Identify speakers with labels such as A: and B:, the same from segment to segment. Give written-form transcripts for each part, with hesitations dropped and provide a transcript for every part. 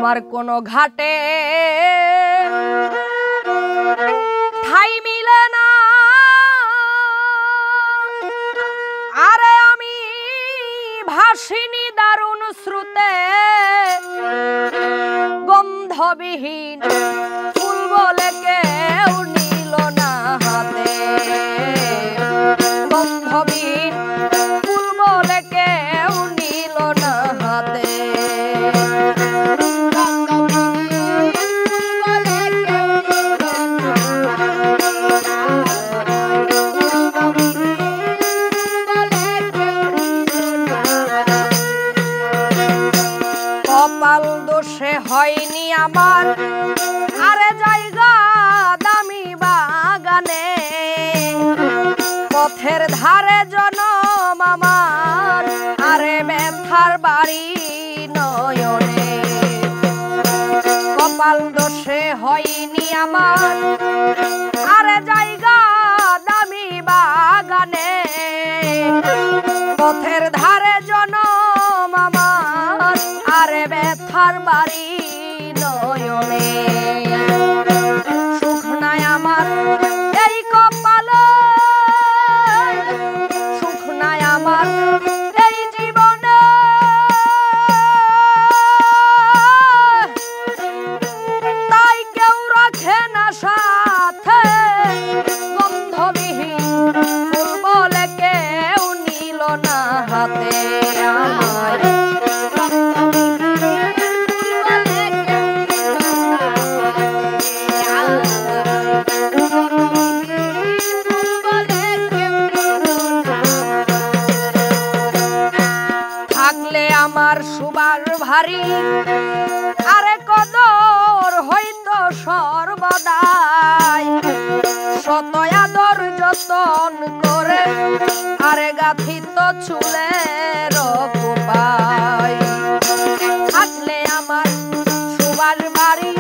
A: আমার কোনো ঘাটে ঠাই মিলে না, আরে আমি ভাসিনী দারুণ স্রোতে গন্ধবিহীন ফুল বলে কেউ নিল না হাতে, গন্ধবিহীন ফুল বলে কেউ নিল না হাতে। কপাল দোষে হয়নি আমার আরে জায়গা দামি বাগানে, পথের ধারে জনম আমার আরে ব্যথার বাড়ি নয়নে। কপাল দোষে হয়নি আমার আরে জায়গা দামি বাগানে, পথের ধারে জনম আমার আরে ব্যথার বাড়ি নয়নে। সুখ নাই আমার এই কপালে, সুখ নাই আমার এই জীবনে, তাই কেউ রাখে না সাথে, গন্ধবিহীন ফুল বলে কেউ নিল না হাতে আমায়। থাকলে আমার সুবার ভারী আরে কদর হইতো সর্বদাই, শত আদর যতন করে আরে গাথিত চুলের কোপায়। থাকলে আমার সুবার ভারী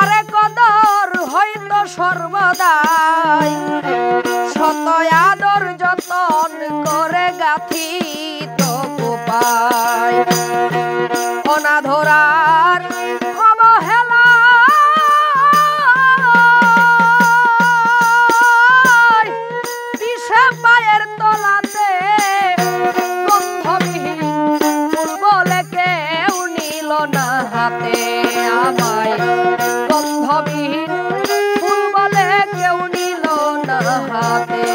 A: আরে কদর হইতো সর্বদাই, শত আদর যতন করে গাথিত কোপায়। অনাধরার অবহেলা বিষে পায়ের তলাতে, গন্ধবিহীন ফুল বলে কেউ নিল না হাতে আমায়, গন্ধবিহীন ফুল বলে কেউ নিল না হাতে।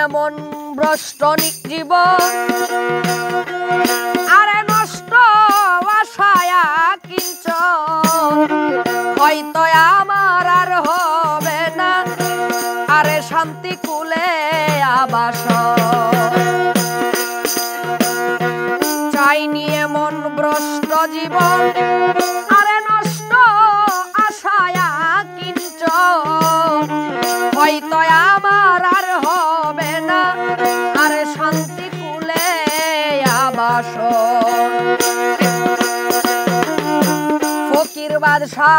A: এমন ভ্রষ্ট জীবন আরে নষ্ট আশায় কিঞ্চন, হয়তো আমার আর হবে না আরে শান্তি কুলে আবাস। চাইনি এমন ভ্রষ্ট জীবন আরে নষ্ট আশায় কিঞ্চন, হয়তো আমার আর হবে না আরে শান্তি কুলে আবাস। ফকির বাদশা